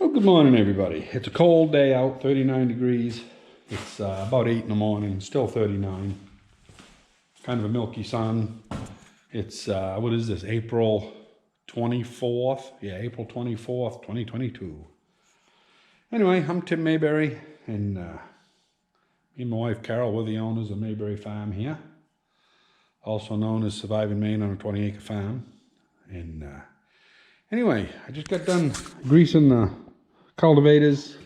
Well, good morning, everybody. It's a cold day out, 39 degrees. It's about 8 in the morning, still 39. Kind of a milky sun. It's, what is this, April 24th? Yeah, April 24th, 2022. Anyway, I'm Tim Mayberry, and me and my wife Carol, we're the owners of Mayberry Farm here, also known as Surviving Maine on a 20-acre farm. And anyway, I just got done greasing the cultivators.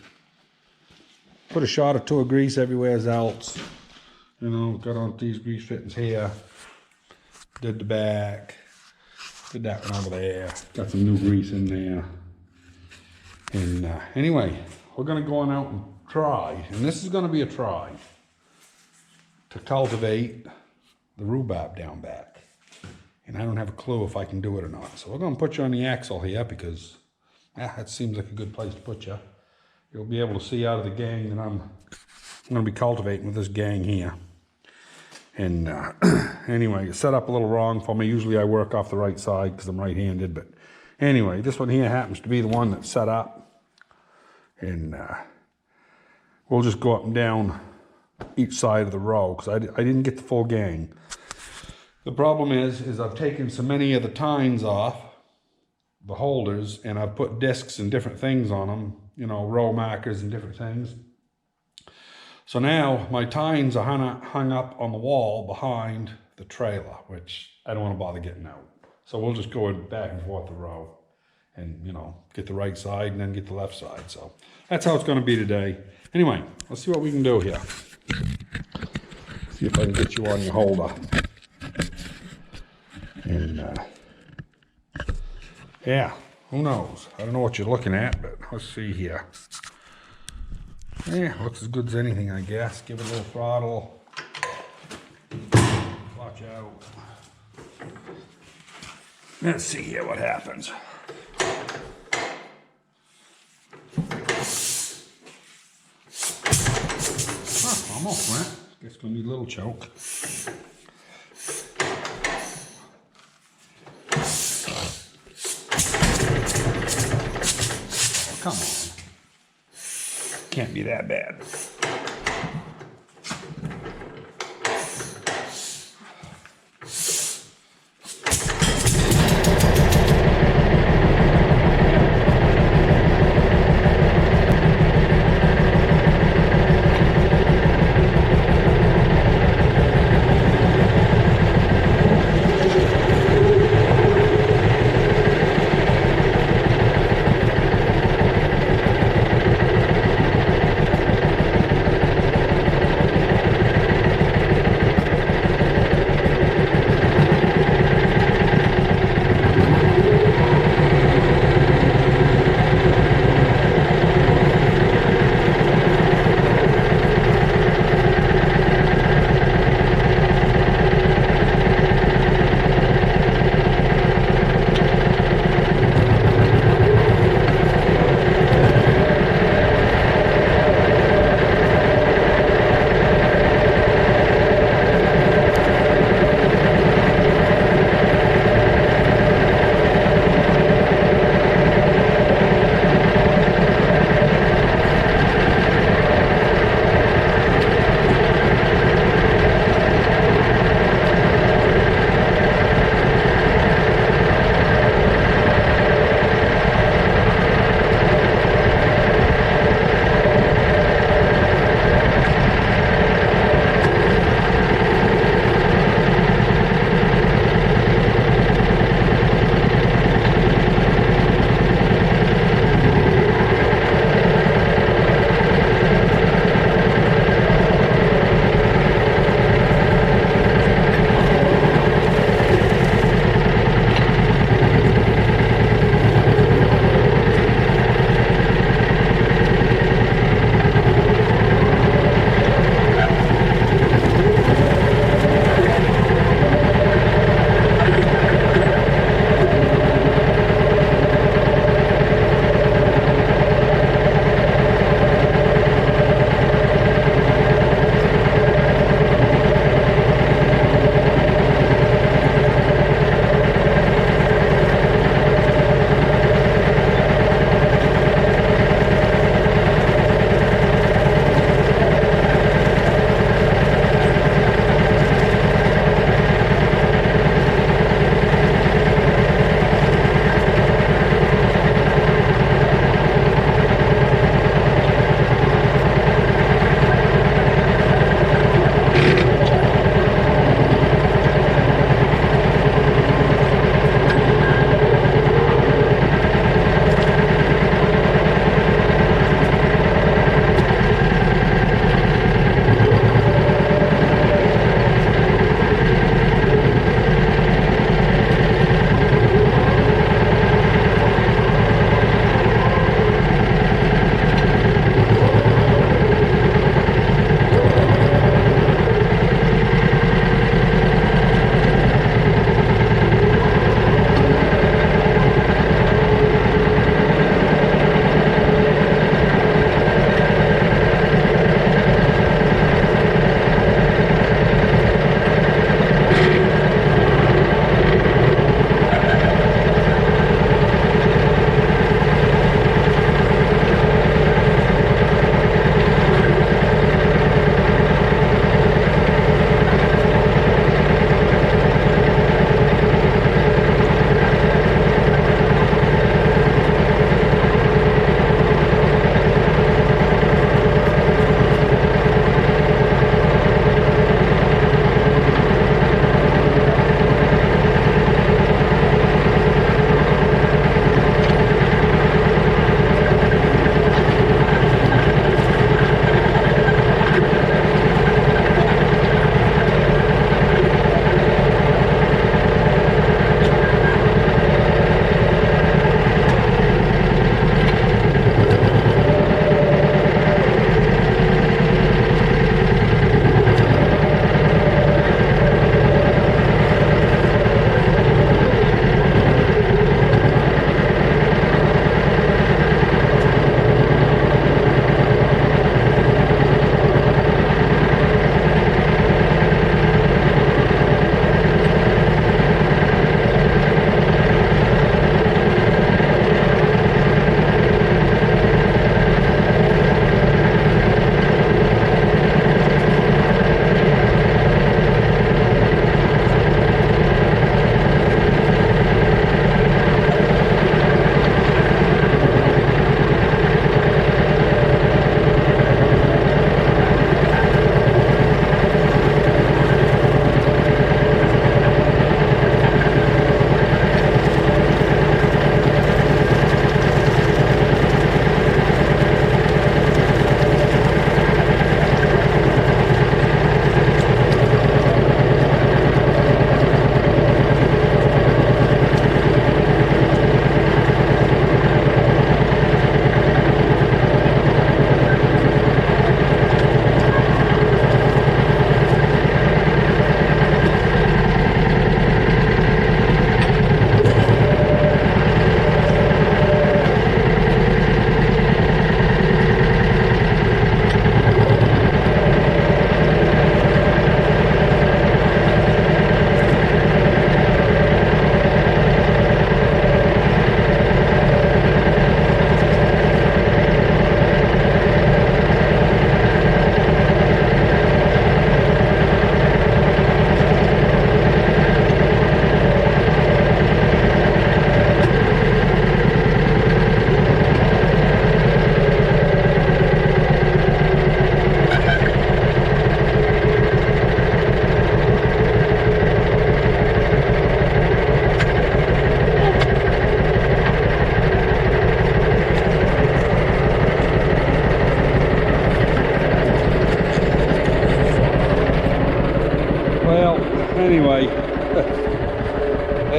Put a shot or two of grease everywhere else. You know, got on these grease fittings here. Did the back. Did that one over there. Got some new grease in there. And anyway, we're going to go on out and try. And this is going to be a try to cultivate the rhubarb down back. And I don't have a clue if I can do it or not. So we're going to put you on the axle here because that seems like a good place to put you. You'll be able to see out of the gang that I'm going to be cultivating with this gang here. And anyway, it's set up a little wrong for me. Usually I work off the right side because I'm right-handed. But anyway, this one here happens to be the one that's set up. And we'll just go up and down each side of the row because I didn't get the full gang. The problem is I've taken so many of the tines off, the holders, and I've put discs and different things on them, you know, row markers and different things. So now my tines are hung up on the wall behind the trailer, which I don't want to bother getting out. So we'll just go back and forth the row and, you know, get the right side and then get the left side. So that's how it's going to be today. Anyway, let's see what we can do here. See if I can get you on your holder. And yeah, who knows? I don't know what you're looking at, but let's see here. Yeah, looks as good as anything, I guess. Give it a little throttle. Watch out. Let's see here what happens. Almost went. Guess it's gonna need a little choke. Come on. Can't be that bad.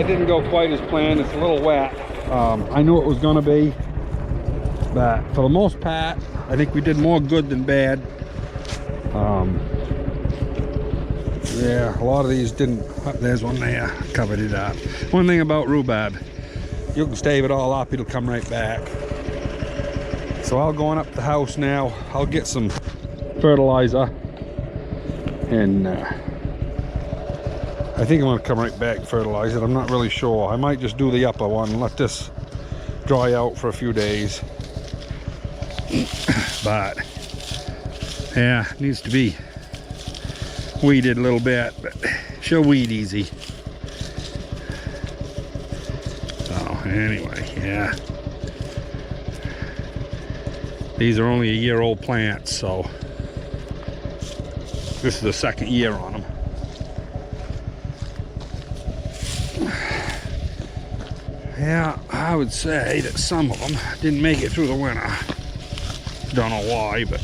didn't go quite as planned. It's a little wet. I knew it was going to be, but for the most part, I think we did more good than bad. Yeah, a lot of these didn't. Oh, there's one there, covered it up. One thing about rhubarb, you can stave it all up, it'll come right back. So I'll go on up to the house now. I'll get some fertilizer, and I think I'm going to come right back, fertilize it. I'm not really sure. I might just do the upper one and let this dry out for a few days. But yeah, it needs to be weeded a little bit, but she'll weed easy. So anyway, yeah, these are only a year old plants, so this is the second year on them. Yeah, I would say that some of them didn't make it through the winter. Don't know why, but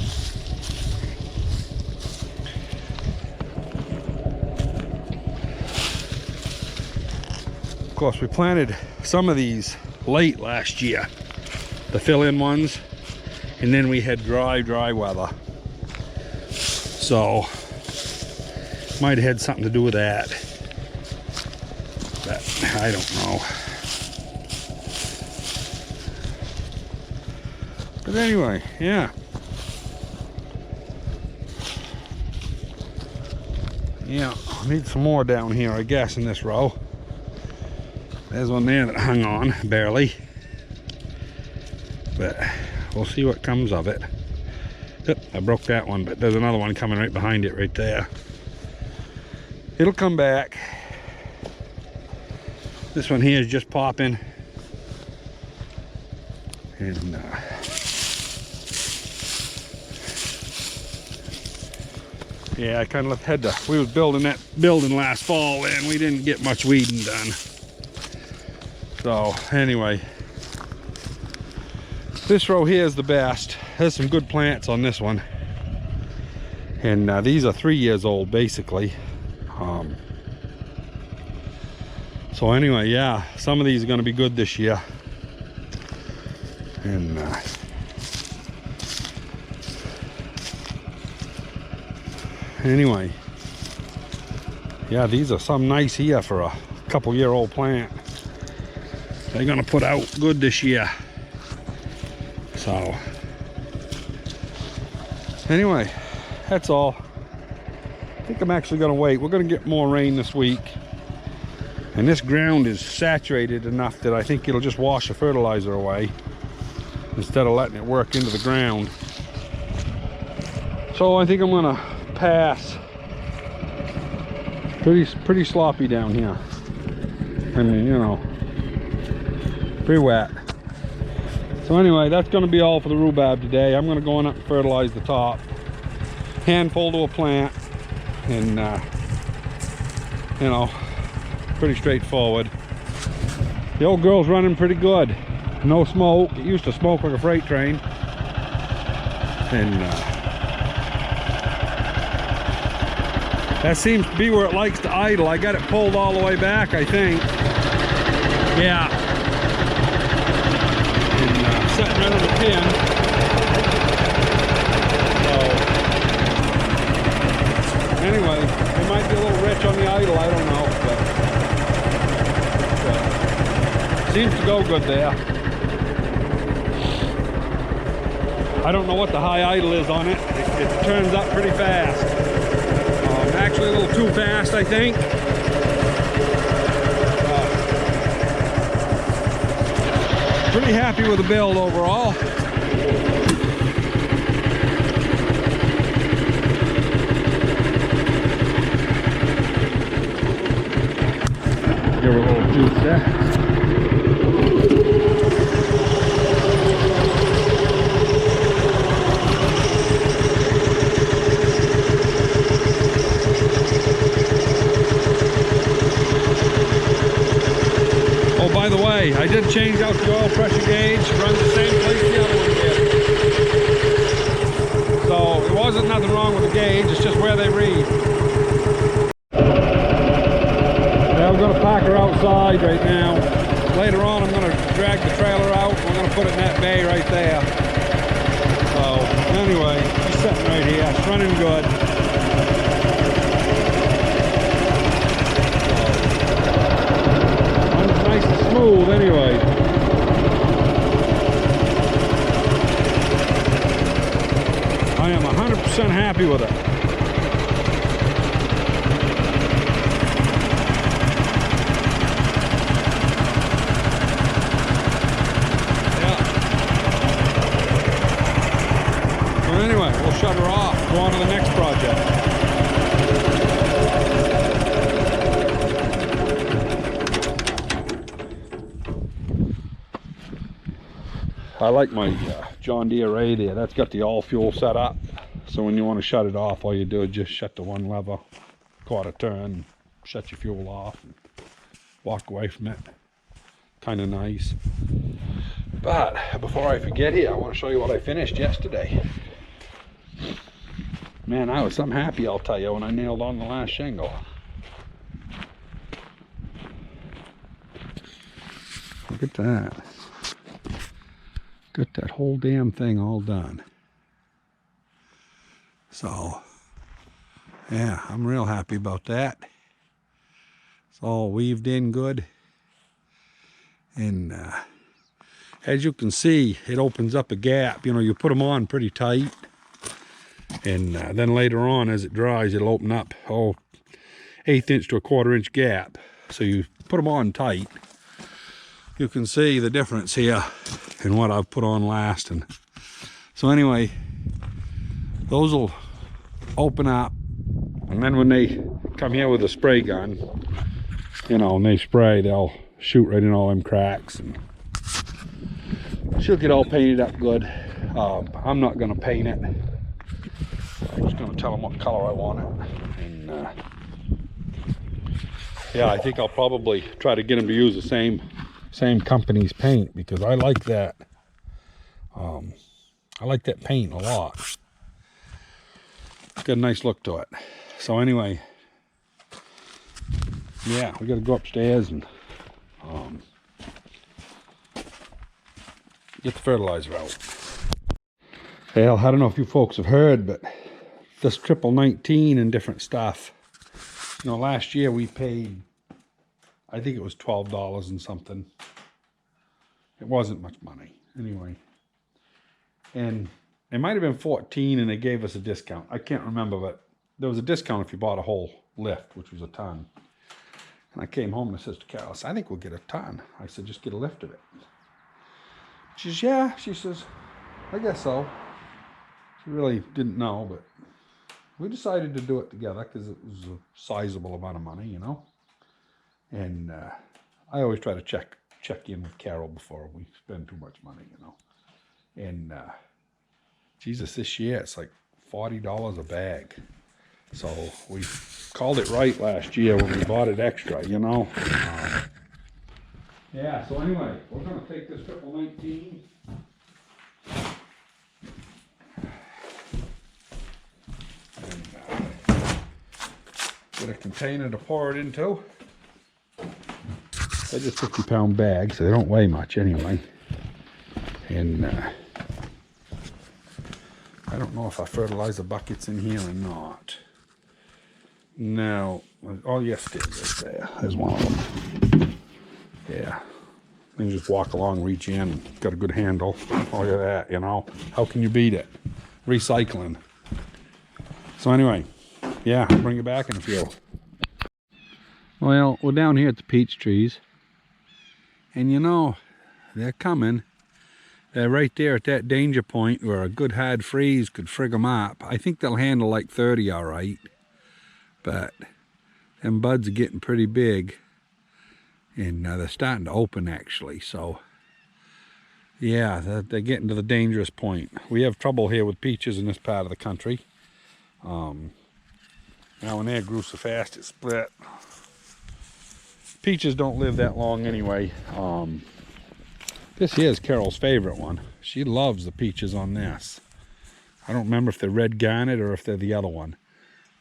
of course we planted some of these late last year, the fill-in ones, and then we had dry weather, so might have had something to do with that, but I don't know. But anyway, yeah. Yeah, I need some more down here, I guess, in this row. There's one there that hung on, barely. But we'll see what comes of it. Yep, I broke that one, but there's another one coming right behind it, right there. It'll come back. This one here is just popping. And yeah, I kind of had to, we was building that building last fall and we didn't get much weeding done. So anyway, this row here is the best. There's some good plants on this one. And these are 3 years old basically. So anyway, yeah, some of these are going to be good this year. And anyway, yeah, these are some nice here for a couple-year-old plant. They're gonna put out good this year. So anyway, that's all. I think I'm actually gonna wait. We're gonna get more rain this week, and this ground is saturated enough that I think it'll just wash the fertilizer away instead of letting it work into the ground. So I think I'm gonna pass. Pretty sloppy down here. I mean, you know, pretty wet. So anyway, that's going to be all for the rhubarb today. I'm going to go on up and fertilize the top, handful to a plant, and you know, pretty straightforward. The old girl's running pretty good. No smoke. It used to smoke like a freight train. And that seems to be where it likes to idle. I got it pulled all the way back, I think. Yeah. And setting right on the pin. So anyway, it might be a little rich on the idle, I don't know. But seems to go good there. I don't know what the high idle is on it. It turns up pretty fast. Actually a little too fast, I think. Pretty happy with the build overall. Give her a little juice there. By the way, I did change out the oil pressure gauge, runs the same place the other one did. So it wasn't nothing wrong with the gauge, it's just where they read. Yeah, we're going to pack her outside right right there. So anyway, she's sitting right here. It's running good. So, runs nice and smooth anyway. I am 100% happy with it. Anyway, we'll shut her off, go on to the next project. I like my John Deere Ray there. That's got the all fuel set up. So when you want to shut it off, all you do is just shut the one lever, quarter turn, shut your fuel off, and walk away from it. Kind of nice. But before I forget here, I want to show you what I finished yesterday. Man, I'm happy, I'll tell you, when I nailed on the last shingle. Look at that. Got that whole damn thing all done. So, yeah, I'm real happy about that. It's all weaved in good. And as you can see, it opens up a gap. You know, you put them on pretty tight. And then later on, as it dries, it'll open up, 1/8 inch to a 1/4 inch gap. So you put them on tight. You can see the difference here in what I've put on last. And so anyway, those will open up. And then when they come here with a spray gun, you know, and they spray, they'll shoot right in all them cracks. And she'll get all painted up good. I'm not going to paint it. I'm just going to tell them what color I want it. And yeah, I think I'll probably try to get them to use the same company's paint, because I like that. I like that paint a lot. It's got a nice look to it. So anyway, yeah, we got to go upstairs and get the fertilizer out. Well, I don't know if you folks have heard, but this 19 and different stuff. You know, last year we paid, I think it was $12 and something. It wasn't much money, anyway. And it might have been 14 and they gave us a discount. I can't remember, but there was a discount if you bought a whole lift, which was a ton. And I came home and I said to Carol, I think we'll get a ton. I said, just get a lift of it. She says, yeah. She says, I guess so. She really didn't know, but we decided to do it together because it was a sizable amount of money, you know. And I always try to check in with Carol before we spend too much money, you know. And Jesus, this year it's like $40 a bag. So we called it right last year when we bought it extra, you know. Yeah, so anyway, we're going to take this 19. Get a container to pour it into. They're just 50-pound bags, so they don't weigh much anyway. And I don't know if our fertilizer bucket's in here or not. No. Oh, yes, it is right there. There's one of them. Yeah. You just walk along, reach in, got a good handle. Look at that, you know. How can you beat it? Recycling. So anyway, yeah, I'll bring it back in a few. Well, we're down here at the peach trees. And you know, they're coming. They're right there at that danger point where a good hard freeze could frig them up. I think they'll handle like 30 all right. But them buds are getting pretty big. And they're starting to open actually. So, yeah, they're getting to the dangerous point. We have trouble here with peaches in this part of the country. Now when they grew so fast it split. Peaches don't live that long anyway. This here is Carol's favorite one. She loves the peaches on this. I don't remember if they're red garnet or if they're the other one.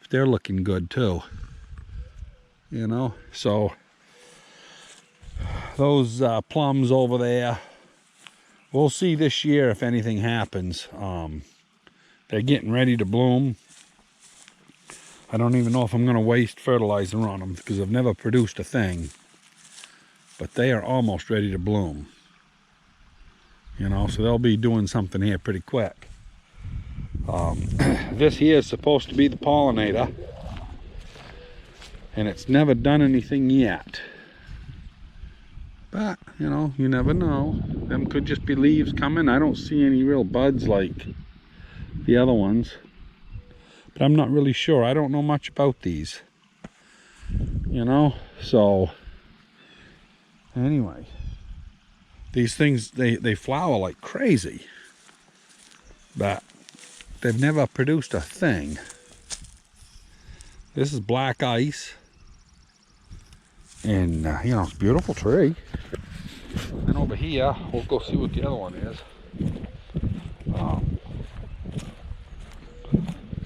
But they're looking good too. You know, so those plums over there, we'll see this year if anything happens. They're getting ready to bloom. I don't even know if I'm going to waste fertilizer on them because I've never produced a thing. But they are almost ready to bloom. You know, so they'll be doing something here pretty quick. This here is supposed to be the pollinator. And it's never done anything yet. But, you know, you never know. Them could just be leaves coming. I don't see any real buds like the other ones. But I'm not really sure. I don't know much about these. You know, so anyway. These things, they flower like crazy. But they've never produced a thing. This is black ice. And, you know, it's a beautiful tree. And over here, we'll go see what the other one is.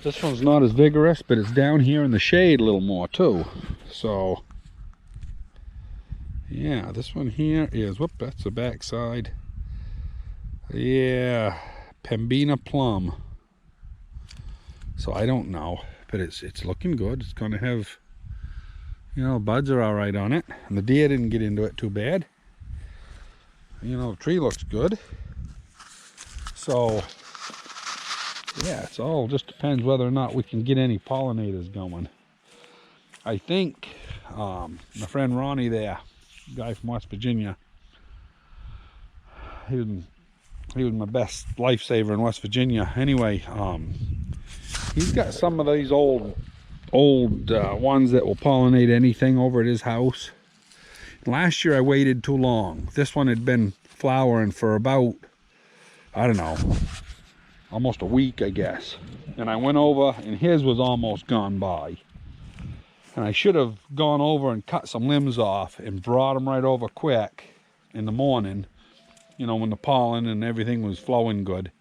This one's not as vigorous, but it's down here in the shade a little more too. So, yeah, this one here is, whoop, that's the back side. Yeah, Pembina plum. So I don't know, but it's looking good. It's going to have, you know, buds are all right on it. And the deer didn't get into it too bad. You know, the tree looks good. So, yeah, it's all just depends whether or not we can get any pollinators going. I think my friend Ronnie there, guy from West Virginia, he was my best lifesaver in West Virginia. Anyway, he's got some of these old ones that will pollinate anything over at his house. Last year I waited too long. This one had been flowering for about, I don't know, almost a week, I guess. And I went over and his was almost gone by. And I should have gone over and cut some limbs off and brought them right over quick in the morning, you know, when the pollen and everything was flowing good,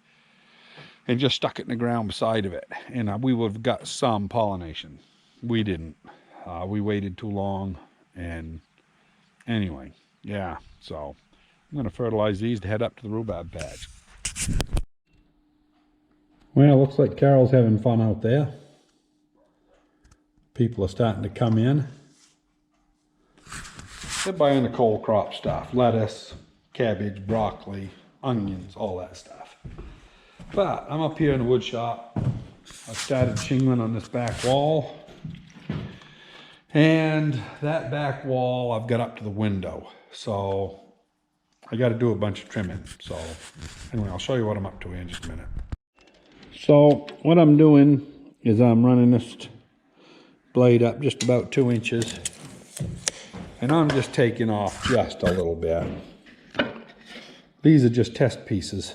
and just stuck it in the ground beside of it. And we would have got some pollination. We didn't. We waited too long. And anyway, yeah, so I'm going to fertilize these to head up to the rhubarb patch. Well, looks like Carol's having fun out there. People are starting to come in. They're buying the cold crop stuff. Lettuce, cabbage, broccoli, onions, all that stuff. But I'm up here in the wood shop. I started shingling on this back wall. And that back wall I've got up to the window. So I got to do a bunch of trimming. So anyway, I'll show you what I'm up to in just a minute. So what I'm doing is I'm running this blade up just about 2 inches. And I'm just taking off just a little bit. These are just test pieces.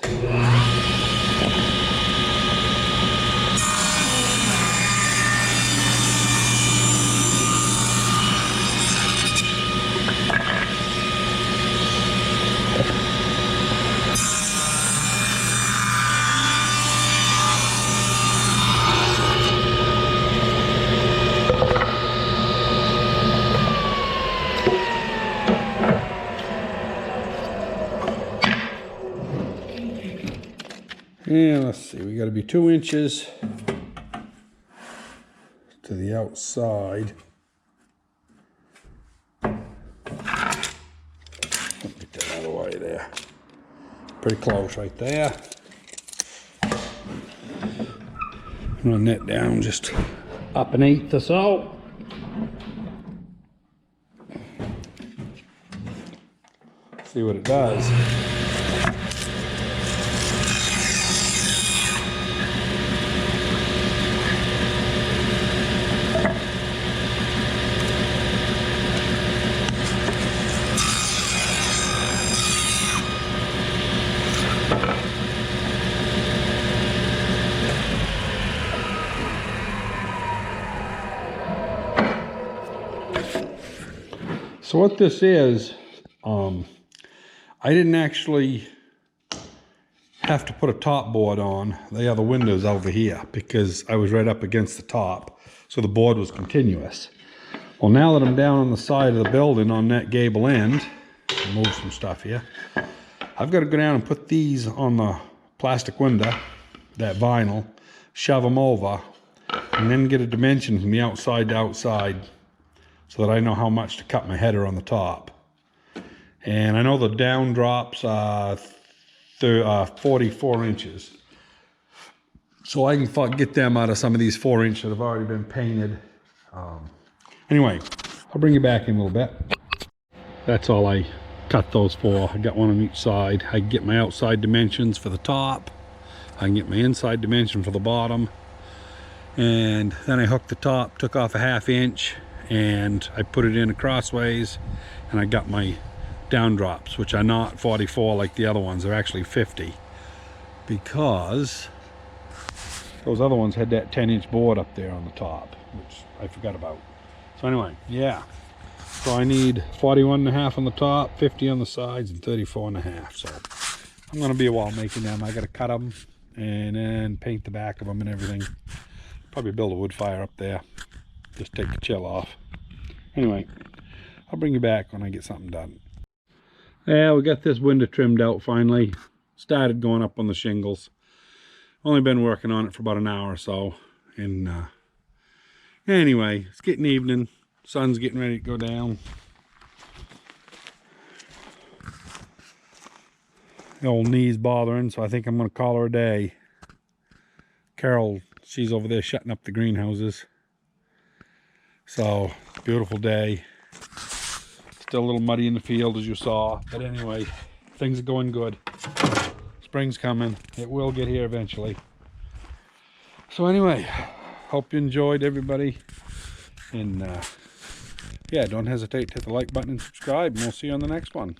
And let's see, we got to be 2 inches to the outside. Get that out of the way there. Pretty close right there. Run that down just up 1/8 or so. See what it does. So what this is, I didn't actually have to put a top board on the other windows over here because I was right up against the top, so the board was continuous. Well, now that I'm down on the side of the building on that gable end, I'll move some stuff here. I've got to go down and put these on the plastic window, that vinyl, shove them over, and then get a dimension from the outside to outside so that I know how much to cut my header on the top. And I know the down drops are 44 inches. So I can get them out of some of these 4-inch that have already been painted. Anyway, I'll bring you back in a little bit. That's all I cut those for. I got one on each side. I can get my outside dimensions for the top. I can get my inside dimension for the bottom. And then I hooked the top, took off a 1/2 inch, and I put it in crossways, and I got my down drops, which are not 44 like the other ones. They're actually 50, because those other ones had that 10-inch board up there on the top, which I forgot about. So anyway, yeah. So I need 41.5 on the top, 50 on the sides, and 34.5. So I'm going to be a while making them. I got to cut them and then paint the back of them and everything. Probably build a wood fire up there. Just take the chill off. Anyway, I'll bring you back when I get something done. Yeah, we got this window trimmed out finally. Started going up on the shingles. Only been working on it for about an hour or so. And anyway, it's getting evening. Sun's getting ready to go down. The old knee's bothering, so I think I'm going to call her a day. Carol, she's over there shutting up the greenhouses. So, beautiful day. Still a little muddy in the field, as you saw. But anyway, things are going good. Spring's coming. It will get here eventually. So anyway, hope you enjoyed, everybody. And yeah, don't hesitate to hit the like button and subscribe, and we'll see you on the next one.